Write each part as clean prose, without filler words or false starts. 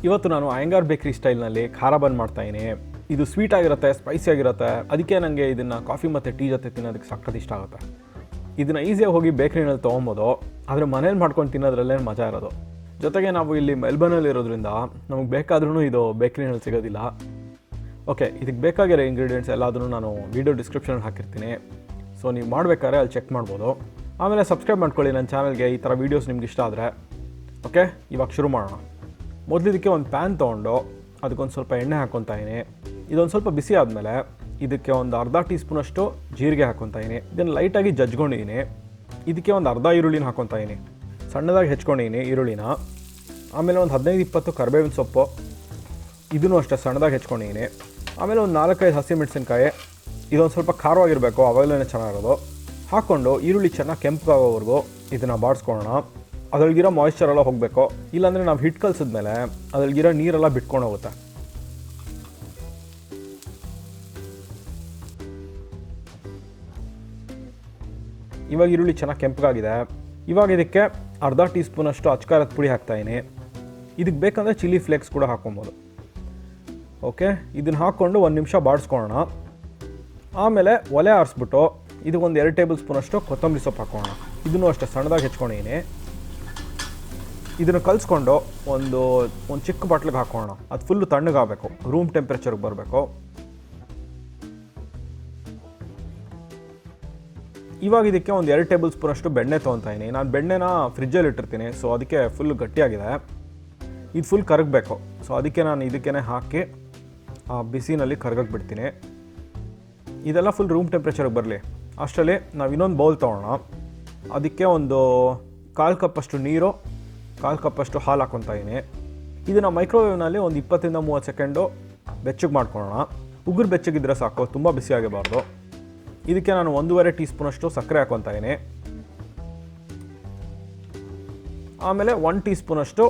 ಇವತ್ತು ನಾನು ಅಯ್ಯಂಗಾರ್ ಬೇಕರಿ ಸ್ಟೈಲ್ನಲ್ಲಿ ಖಾರ ಬನ್ ಮಾಡ್ತಾಯಿದ್ದೀನಿ. ಇದು ಸ್ವೀಟ್ ಆಗಿರುತ್ತೆ, ಸ್ಪೈಸಿ ಆಗಿರುತ್ತೆ. ಅದಕ್ಕೆ ನನಗೆ ಇದನ್ನು ಕಾಫಿ ಮತ್ತು ಟೀ ಜೊತೆ ತಿನ್ನೋದಕ್ಕೆ ಸಖತ್ ಇಷ್ಟ ಆಗುತ್ತೆ. ಇದನ್ನು ಈಸಿಯಾಗಿ ಹೋಗಿ ಬೇಕ್ರಿನಲ್ಲಿ ತೊಗೊಬೋದು, ಆದರೆ ಮನೇಲಿ ಮಾಡ್ಕೊಂಡು ತಿನ್ನೋದ್ರಲ್ಲೇ ಮಜಾ ಇರೋದು. ಜೊತೆಗೆ ನಾವು ಇಲ್ಲಿ ಮೆಲ್ಬರ್ನಲ್ಲಿ ಇರೋದ್ರಿಂದ ನಮಗೆ ಬೇಕಾದ್ರೂ ಇದು ಬೇಕ್ರಿನಲ್ಲಿ ಸಿಗೋದಿಲ್ಲ. ಓಕೆ, ಇದಕ್ಕೆ ಬೇಕಾಗಿರೋ ಇಂಗ್ರೀಡಿಯೆಂಟ್ಸ್ ಎಲ್ಲಾದರೂ ನಾನು ವೀಡಿಯೋ ಡಿಸ್ಕ್ರಿಪ್ಷನಲ್ಲಿ ಹಾಕಿರ್ತೀನಿ. ಸೊ ನೀವು ಮಾಡಬೇಕಾದ್ರೆ ಅಲ್ಲಿ ಚೆಕ್ ಮಾಡ್ಬೋದು. ಆಮೇಲೆ ಸಬ್ಸ್ಕ್ರೈಬ್ ಮಾಡ್ಕೊಳ್ಳಿ ನನ್ನ ಚಾನಲ್ಗೆ, ಈ ಥರ ವೀಡಿಯೋಸ್ ನಿಮ್ಗೆ ಇಷ್ಟ ಆದರೆ. ಓಕೆ, ಇವಾಗ ಶುರು ಮಾಡೋಣ. ಮೊದಲಿದ್ದಕ್ಕೆ ಒಂದು ಪ್ಯಾನ್ ತೊಗೊಂಡು ಅದಕ್ಕೊಂದು ಸ್ವಲ್ಪ ಎಣ್ಣೆ ಹಾಕ್ಕೊತಾಯಿನಿ. ಇದೊಂದು ಸ್ವಲ್ಪ ಬಿಸಿ ಆದಮೇಲೆ ಇದಕ್ಕೆ ಒಂದು ಅರ್ಧ ಟೀ ಸ್ಪೂನಷ್ಟು ಜೀರಿಗೆ ಹಾಕ್ಕೊತಾಯಿನಿ. ಇದನ್ನು ಲೈಟಾಗಿ ಜಜ್ಕೊಂಡಿದ್ದೀನಿ. ಇದಕ್ಕೆ ಒಂದು ಅರ್ಧ ಈರುಳ್ಳಿನ ಹಾಕ್ಕೊತಾಯಿನಿ, ಸಣ್ಣದಾಗಿ ಹೆಚ್ಕೊಂಡಿದ್ದೀನಿ ಈರುಳ್ಳಿನ. ಆಮೇಲೆ ಒಂದು 15-20 ಕರಿಬೇವಿನ ಸೊಪ್ಪು, ಇದನ್ನು ಅಷ್ಟೇ ಸಣ್ಣದಾಗಿ ಹೆಚ್ಕೊಂಡಿದ್ದೀನಿ. ಆಮೇಲೆ ಒಂದು 4-5 ಹಸಿಮೆಣಸಿನ್ಕಾಯಿ, ಇದೊಂದು ಸ್ವಲ್ಪ ಖಾರವಾಗಿರಬೇಕು, ಅವಾಗಲೇ ಚೆನ್ನಾಗಿರೋದು. ಹಾಕ್ಕೊಂಡು ಈರುಳ್ಳಿ ಚೆನ್ನಾಗಿ ಕೆಂಪಾಗೋವರೆಗೂ ಇದನ್ನು ಬಾಡಿಸ್ಕೊಳ್ಳೋಣ. ಅದರಲ್ಲಿರೋ ಮಾಯಿಶ್ಚರೆಲ್ಲ ಹೋಗಬೇಕು, ಇಲ್ಲಾಂದರೆ ನಾವು ಹಿಟ್ಟು ಕಲಿಸಿದ್ಮೇಲೆ ಅದರಲ್ಲಿರೋ ನೀರೆಲ್ಲ ಬಿಟ್ಕೊಂಡು ಹೋಗುತ್ತೆ. ಇವಾಗ ಈರುಳ್ಳಿ ಚೆನ್ನಾಗಿ ಕೆಂಪಗಾಗಿದೆ. ಇವಾಗ ಇದಕ್ಕೆ ಅರ್ಧ ಟೀ ಸ್ಪೂನಷ್ಟು ಅಚ್ಕಾರದ ಪುಡಿ ಹಾಕ್ತಾಯಿನಿ. ಇದಕ್ಕೆ ಬೇಕಂದರೆ ಚಿಲ್ಲಿ ಫ್ಲೇಕ್ಸ್ ಕೂಡ ಹಾಕ್ಕೊಬೋದು. ಓಕೆ, ಇದನ್ನು ಹಾಕ್ಕೊಂಡು 1 ನಿಮಿಷ ಬಾಡಿಸ್ಕೊಳ್ಳೋಣ. ಆಮೇಲೆ ಒಲೆ ಆರಿಸ್ಬಿಟ್ಟು ಇದಕ್ಕೊಂದು 2 ಟೇಬಲ್ ಸ್ಪೂನಷ್ಟು ಕೊತ್ತಂಬರಿ ಸೊಪ್ಪು ಹಾಕೋಣ. ಇದನ್ನು ಅಷ್ಟೇ ಸಣ್ಣದಾಗಿ ಹೆಚ್ಕೊಂಡಿದ್ದೀನಿ. ಇದನ್ನು ಕಲಿಸ್ಕೊಂಡು ಒಂದು ಚಿಕ್ಕ ಬಾಟ್ಲಿಗೆ ಹಾಕೋಣ. ಅದು ಫುಲ್ಲು ತಣ್ಣಗಾಗಬೇಕು, ರೂಮ್ ಟೆಂಪ್ರೇಚರ್ಗೆ ಬರಬೇಕು. ಇವಾಗ ಇದಕ್ಕೆ ಒಂದು 2 ಟೇಬಲ್ ಸ್ಪೂನಷ್ಟು ಬೆಣ್ಣೆ ತೊಗೊತಾಯಿನಿ. ನಾನು ಬೆಣ್ಣೆನ ಫ್ರಿಜ್ಜಲ್ಲಿ ಇಟ್ಟಿರ್ತೀನಿ, ಸೊ ಅದಕ್ಕೆ ಫುಲ್ ಗಟ್ಟಿಯಾಗಿದೆ. ಇದು ಫುಲ್ ಕರಗಬೇಕು, ಸೊ ಅದಕ್ಕೆ ನಾನು ಇದಕ್ಕೇ ಹಾಕಿ ಬಿಸಿನಲ್ಲಿ ಕರಗಕ್ಕೆ ಬಿಡ್ತೀನಿ. ಇದೆಲ್ಲ ಫುಲ್ ರೂಮ್ ಟೆಂಪ್ರೇಚರ್ಗೆ ಬರಲಿ. ಅಷ್ಟರಲ್ಲಿ ನಾವು ಇನ್ನೊಂದು ಬೌಲ್ ತೊಗೊಳ್ಳೋಣ. ಅದಕ್ಕೆ ಒಂದು 1/4 ಕಪ್ಪಷ್ಟು ನೀರು, 1/4 ಕಪ್ಪಷ್ಟು ಹಾಲು ಹಾಕ್ಕೊತಾಯಿನಿ. ಇದನ್ನು ಮೈಕ್ರೋವೇವ್ನಲ್ಲಿ ಒಂದು 20-30 ಸೆಕೆಂಡು ಬೆಚ್ಚಗೆ ಮಾಡ್ಕೊಳ್ಳೋಣ. ಉಗುರು ಬೆಚ್ಚಗಿದ್ರೆ ಸಾಕು, ತುಂಬ ಬಿಸಿಯಾಗಬಾರ್ದು. ಇದಕ್ಕೆ ನಾನು 1.5 ಟೀ ಸ್ಪೂನಷ್ಟು ಸಕ್ಕರೆ ಹಾಕ್ಕೊತಾಯಿನಿ. ಆಮೇಲೆ 1 ಟೀ ಸ್ಪೂನಷ್ಟು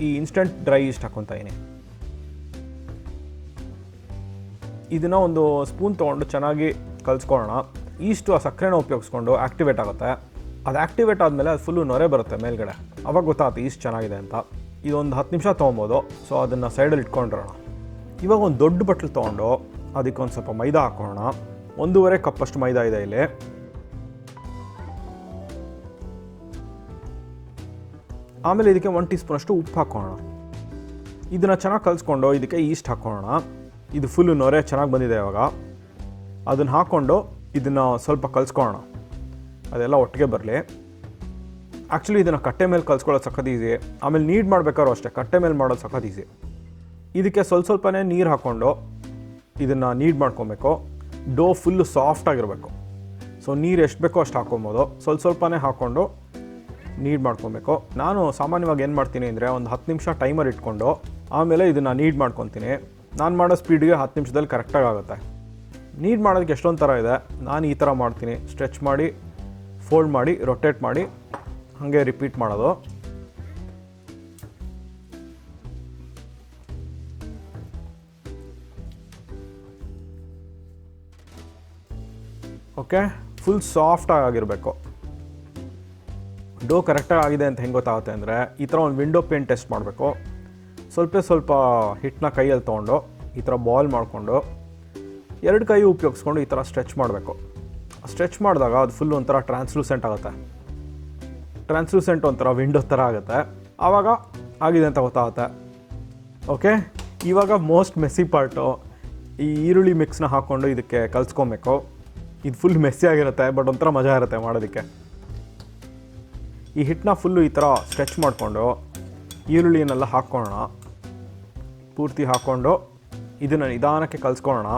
ಈ ಇನ್ಸ್ಟಂಟ್ ಡ್ರೈ ಈಸ್ಟ್ ಹಾಕ್ಕೊತಾಯಿನಿ. ಇದನ್ನು ಒಂದು ಸ್ಪೂನ್ ತೊಗೊಂಡು ಚೆನ್ನಾಗಿ ಕಲಿಸ್ಕೊಳ್ಳೋಣ. ಈಸ್ಟು ಆ ಸಕ್ಕರೆನ ಉಪಯೋಗಿಸ್ಕೊಂಡು ಆ್ಯಕ್ಟಿವೇಟ್ ಆಗುತ್ತೆ. ಅದು ಆ್ಯಕ್ಟಿವೇಟ್ ಆದಮೇಲೆ ಅದು ಫುಲ್ಲು ನೊರೆ ಬರುತ್ತೆ ಮೇಲ್ಗಡೆ, ಅವಾಗ ಗೊತ್ತಾಗುತ್ತೆ ಈಸ್ಟ್ ಚೆನ್ನಾಗಿದೆ ಅಂತ. ಇದೊಂದು 10 ನಿಮಿಷ ತೊಗೊಬೋದು. ಸೊ ಅದನ್ನು ಸೈಡಲ್ಲಿ ಇಟ್ಕೊಂಡಿರೋಣ. ಇವಾಗ ಒಂದು ದೊಡ್ಡ ಬಟ್ಲು ತೊಗೊಂಡು ಅದಕ್ಕೆ ಒಂದು ಸ್ವಲ್ಪ ಮೈದಾ ಹಾಕೋಣ. 1.5 ಕಪ್ಪಷ್ಟು ಮೈದಾ ಇದೆ ಇಲ್ಲಿ. ಆಮೇಲೆ ಇದಕ್ಕೆ 1 ಟೀ ಸ್ಪೂನಷ್ಟು ಉಪ್ಪು ಹಾಕೋಣ. ಇದನ್ನು ಚೆನ್ನಾಗಿ ಕಲಿಸ್ಕೊಂಡು ಇದಕ್ಕೆ ಈಸ್ಟ್ ಹಾಕೋಣ. ಇದು ಫುಲ್ಲು ನೊರೆ ಚೆನ್ನಾಗಿ ಬಂದಿದೆ. ಇವಾಗ ಅದನ್ನು ಹಾಕ್ಕೊಂಡು ಇದನ್ನು ಸ್ವಲ್ಪ ಕಲಿಸ್ಕೊಳ್ಳೋಣ, ಅದೆಲ್ಲ ಒಟ್ಟಿಗೆ ಬರಲಿ. ಆ್ಯಕ್ಚುಲಿ ಇದನ್ನು ಕಟ್ಟೆ ಮೇಲೆ ಕಲಿಸ್ಕೊಳ್ಳೋದು ಸಖತ್ ಈಸಿ. ಆಮೇಲೆ ನೀಡ್ ಮಾಡಬೇಕಾದ್ರೂ ಅಷ್ಟೇ, ಕಟ್ಟೆ ಮೇಲೆ ಮಾಡೋದು ಸಖತ್ ಈಸಿ. ಇದಕ್ಕೆ ಸ್ವಲ್ಪನೇ ನೀರು ಹಾಕ್ಕೊಂಡು ಇದನ್ನು ನೀಡ್ ಮಾಡ್ಕೊಬೇಕು. ಡೋ ಫುಲ್ಲು ಸಾಫ್ಟಾಗಿರಬೇಕು. ಸೊ ನೀರು ಎಷ್ಟು ಬೇಕೋ ಅಷ್ಟು ಹಾಕ್ಕೊಬೋದು. ಸ್ವಲ್ಪನೇ ಹಾಕ್ಕೊಂಡು ನೀಡ್ ಮಾಡ್ಕೊಬೇಕು. ನಾನು ಸಾಮಾನ್ಯವಾಗಿ ಏನು ಮಾಡ್ತೀನಿ ಅಂದರೆ ಒಂದು 10 ನಿಮಿಷ ಟೈಮರ್ ಇಟ್ಕೊಂಡು ಆಮೇಲೆ ಇದನ್ನು ನೀಡ್ ಮಾಡ್ಕೊತೀನಿ. ನಾನು ಮಾಡೋ ಸ್ಪೀಡ್ಗೆ 10 ನಿಮಿಷದಲ್ಲಿ ಕರೆಕ್ಟಾಗಿ ಆಗುತ್ತೆ. ನೀಡ್ ಮಾಡೋದಕ್ಕೆ ಎಷ್ಟೊಂದು ಥರ ಇದೆ. ನಾನು ಈ ಥರ ಮಾಡ್ತೀನಿ, ಸ್ಟ್ರೆಚ್ ಮಾಡಿ, ಫೋಲ್ಡ್ ಮಾಡಿ, ರೊಟೇಟ್ ಮಾಡಿ, ಹಾಗೆ ರಿಪೀಟ್ ಮಾಡೋದು. ಓಕೆ, ಫುಲ್ ಸಾಫ್ಟಾಗಿ ಆಗಿರಬೇಕು. ಡೋ ಕರೆಕ್ಟಾಗಿ ಆಗಿದೆ ಅಂತ ಹೆಂಗೆ ಗೊತ್ತಾಗುತ್ತೆ ಅಂದರೆ ಈ ಥರ ಒಂದು ವಿಂಡೋ ಪೇನ್ ಟೆಸ್ಟ್ ಮಾಡಬೇಕು. ಸ್ವಲ್ಪ ಹಿಟ್ಟನ್ನ ಕೈಯಲ್ಲಿ ತೊಗೊಂಡು ಈ ಥರ ಬಾಲ್ ಮಾಡಿಕೊಂಡು 2 ಕೈ ಉಪಯೋಗಿಸ್ಕೊಂಡು ಈ ಥರ ಸ್ಟ್ರೆಚ್ ಮಾಡಬೇಕು. ಸ್ಟ್ರೆಚ್ ಮಾಡಿದಾಗ ಅದು ಫುಲ್ ಒಂಥರ ಟ್ರಾನ್ಸ್ಲೂಸೆಂಟ್ ಆಗುತ್ತೆ. ಟ್ರಾನ್ಸ್ಲೂಸೆಂಟ್ ಒಂಥರ ವಿಂಡೋ ಥರ ಆಗುತ್ತೆ. ಆವಾಗ ಆಗಿದೆ ಅಂತ ಗೊತ್ತಾಗುತ್ತೆ. ಓಕೆ, ಇವಾಗ ಮೋಸ್ಟ್ ಮೆಸ್ಸಿ ಪಾರ್ಟು, ಈ ಈರುಳ್ಳಿ ಮಿಕ್ಸ್ನ ಹಾಕ್ಕೊಂಡು ಇದಕ್ಕೆ ಕಲಿಸ್ಕೊಬೇಕು. ಇದು ಫುಲ್ ಮೆಸ್ಸಿ ಆಗಿರುತ್ತೆ, ಬಟ್ ಒಂಥರ ಮಜಾ ಇರುತ್ತೆ ಮಾಡೋದಕ್ಕೆ. ಈ ಹಿಟ್ಟನ್ನ ಫುಲ್ಲು ಈ ಥರ ಸ್ಟ್ರೆಚ್ ಮಾಡಿಕೊಂಡು ಈರುಳ್ಳಿನೆಲ್ಲ ಹಾಕ್ಕೊಳ್ಳೋಣ. ಪೂರ್ತಿ ಹಾಕ್ಕೊಂಡು ಇದನ್ನು ನಿಧಾನಕ್ಕೆ ಕಲಿಸ್ಕೊಳ್ಳೋಣ.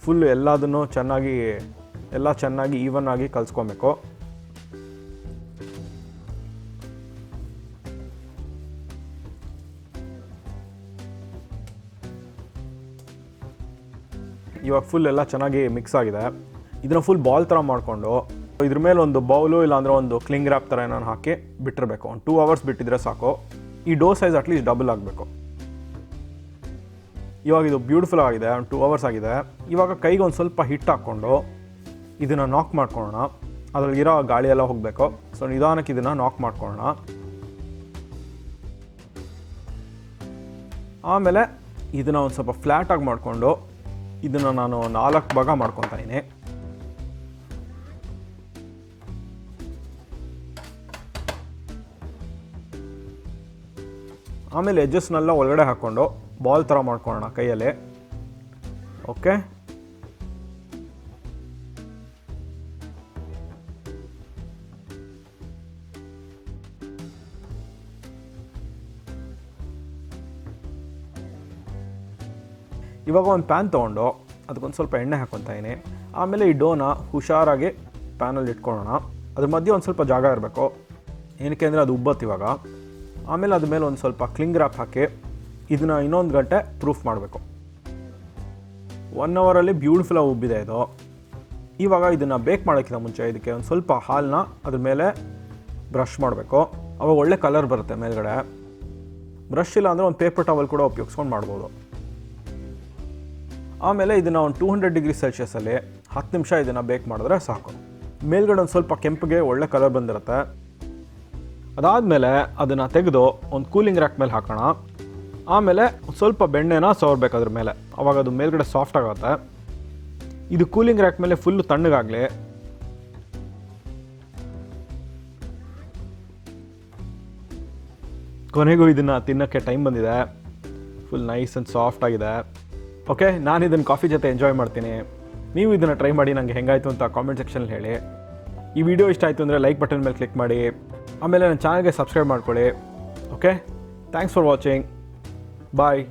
ಫುಲ್ಲು ಎಲ್ಲದನ್ನು ಚೆನ್ನಾಗಿ ಈವನ್ ಆಗಿ ಕಲಿಸ್ಕೊಬೇಕು. ಇವಾಗ ಫುಲ್ ಎಲ್ಲ ಚೆನ್ನಾಗಿ ಮಿಕ್ಸ್ ಆಗಿದೆ. ಇದನ್ನು ಫುಲ್ ಬಾಲ್ ಥರ ಮಾಡಿಕೊಂಡು ಇದ್ರ ಮೇಲೆ ಒಂದು ಬೌಲು ಇಲ್ಲಾಂದರೆ ಒಂದು ಕ್ಲಿಂಗ್ ರ್ಯಾಪ್ ಥರ ಏನಾರು ಹಾಕಿ ಬಿಟ್ಟಿರಬೇಕು. ಒಂದು 2 ಅವರ್ಸ್ ಬಿಟ್ಟಿದ್ರೆ ಸಾಕು. ಈ ಡೋ ಸೈಜ್ ಅಟ್ಲೀಸ್ಟ್ ಡಬಲ್ ಆಗಬೇಕು. ಇವಾಗ ಇದು ಬ್ಯೂಟಿಫುಲ್ ಆಗಿದೆ, ಒಂದು 2 ಅವರ್ಸ್ ಆಗಿದೆ. ಇವಾಗ ಕೈಗೆ ಒಂದು ಸ್ವಲ್ಪ ಹಿಟ್ಟು ಹಾಕ್ಕೊಂಡು ಇದನ್ನು ನಾಕ್ ಮಾಡ್ಕೊಳ್ಳೋಣ. ಅದರಲ್ಲಿರೋ ಗಾಳಿ ಎಲ್ಲ ಹೋಗಬೇಕು. ಸೊ ನಿಧಾನಕ್ಕೆ ಇದನ್ನು ನಾಕ್ ಮಾಡ್ಕೊಳ್ಳೋಣ. ಆಮೇಲೆ ಇದನ್ನು ಒಂದು ಸ್ವಲ್ಪ ಫ್ಲ್ಯಾಟಾಗಿ ಮಾಡಿಕೊಂಡು ಇದನ್ನು ನಾನು 4 ಭಾಗ ಮಾಡ್ಕೊತಾ ಇದ್ದೀನಿ. ಆಮೇಲೆ ಎಡ್ಜಸ್ನೆಲ್ಲ ಒಳಗಡೆ ಹಾಕ್ಕೊಂಡು ಬಾಲ್ ಥರ ಮಾಡ್ಕೊಳ್ಳೋಣ ಕೈಯಲ್ಲಿ. ಓಕೆ, ಇವಾಗ ಒಂದು ಪ್ಯಾನ್ ತೊಗೊಂಡು ಅದಕ್ಕೊಂದು ಸ್ವಲ್ಪ ಎಣ್ಣೆ ಹಾಕ್ಕೊತಾ ಇದ್ದೀನಿ. ಆಮೇಲೆ ಈ ಡೋನ ಹುಷಾರಾಗಿ ಪ್ಯಾನಲ್ಲಿ ಇಟ್ಕೊಳ್ಳೋಣ. ಅದ್ರ ಮಧ್ಯೆ ಒಂದು ಸ್ವಲ್ಪ ಜಾಗ ಇರಬೇಕು, ಏನಕ್ಕೆ ಅಂದರೆ ಅದು ಉಬ್ಬತ್ತು ಇವಾಗ. ಆಮೇಲೆ ಅದ್ರ ಮೇಲೆ ಒಂದು ಸ್ವಲ್ಪ ಕ್ಲಿಂಗ್ ರ್ಯಾಪ್ ಹಾಕಿ ಇದನ್ನು ಇನ್ನೊಂದು ಗಂಟೆ ಪ್ರೂಫ್ ಮಾಡಬೇಕು. 1 ಅವರಲ್ಲಿ ಬ್ಯೂಟಿಫುಲ್ಲಾಗಿ ಉಬ್ಬಿದೆ ಇದು. ಇವಾಗ ಇದನ್ನು ಬೇಕ್ ಮಾಡೋಕ್ಕಿಂತ ಮುಂಚೆ ಇದಕ್ಕೆ ಒಂದು ಸ್ವಲ್ಪ ಹಾಲನ್ನ ಅದ್ರ ಮೇಲೆ ಬ್ರಷ್ ಮಾಡಬೇಕು. ಅವಾಗ ಒಳ್ಳೆ ಕಲರ್ ಬರುತ್ತೆ ಮೇಲ್ಗಡೆ. ಬ್ರಷ್ ಇಲ್ಲ ಅಂದರೆ ಒಂದು ಪೇಪರ್ ಟವಲ್ ಕೂಡ ಉಪಯೋಗಿಸ್ಕೊಂಡು ಮಾಡ್ಬೋದು. ಆಮೇಲೆ ಇದನ್ನು ಒಂದು 200 ಡಿಗ್ರಿ ಸೆಲ್ಸಿಯಸಲ್ಲಿ 10 ನಿಮಿಷ ಇದನ್ನು ಬೇಕ್ ಮಾಡಿದ್ರೆ ಸಾಕು. ಮೇಲ್ಗಡೆ ಒಂದು ಸ್ವಲ್ಪ ಕೆಂಪಿಗೆ ಒಳ್ಳೆ ಕಲರ್ ಬಂದಿರುತ್ತೆ. ಅದಾದಮೇಲೆ ಅದನ್ನು ತೆಗೆದು ಒಂದು ಕೂಲಿಂಗ್ ರ್ಯಾಕ್ ಮೇಲೆ ಹಾಕೋಣ. ಆಮೇಲೆ ಸ್ವಲ್ಪ ಬೆಣ್ಣೆನ ಸವರ್ಬೇಕು ಅದ್ರ ಮೇಲೆ, ಆವಾಗ ಅದು ಮೇಲ್ಗಡೆ ಸಾಫ್ಟ್ ಆಗುತ್ತೆ. ಇದು ಕೂಲಿಂಗ್ ರ್ಯಾಕ್ ಮೇಲೆ ಫುಲ್ಲು ತಣ್ಣಗಾಗಲಿ. ಕೊನೆಗೂ ಇದನ್ನು ತಿನ್ನೋಕ್ಕೆ ಟೈಮ್ ಬಂದಿದೆ. ಫುಲ್ ನೈಸ್ ಆ್ಯಂಡ್ ಸಾಫ್ಟ್ ಆಗಿದೆ. ಓಕೆ, ನಾನು ಇದನ್ನು ಕಾಫಿ ಜೊತೆ ಎಂಜಾಯ್ ಮಾಡ್ತೀನಿ. ನೀವು ಇದನ್ನು ಟ್ರೈ ಮಾಡಿ ನನಗೆ ಹೆಂಗಾಯಿತು ಅಂತ ಕಾಮೆಂಟ್ ಸೆಕ್ಷನಲ್ಲಿ ಹೇಳಿ. ಈ ವಿಡಿಯೋ ಇಷ್ಟ ಆಯಿತು ಅಂದರೆ ಲೈಕ್ ಬಟನ್ ಮೇಲೆ ಕ್ಲಿಕ್ ಮಾಡಿ. ಆಮೇಲೆ ನನ್ನ ಚಾನಲ್ಗೆ ಸಬ್ಸ್ಕ್ರೈಬ್ ಮಾಡ್ಕೊಳ್ಳಿ. Okay, thanks for watching. Bye.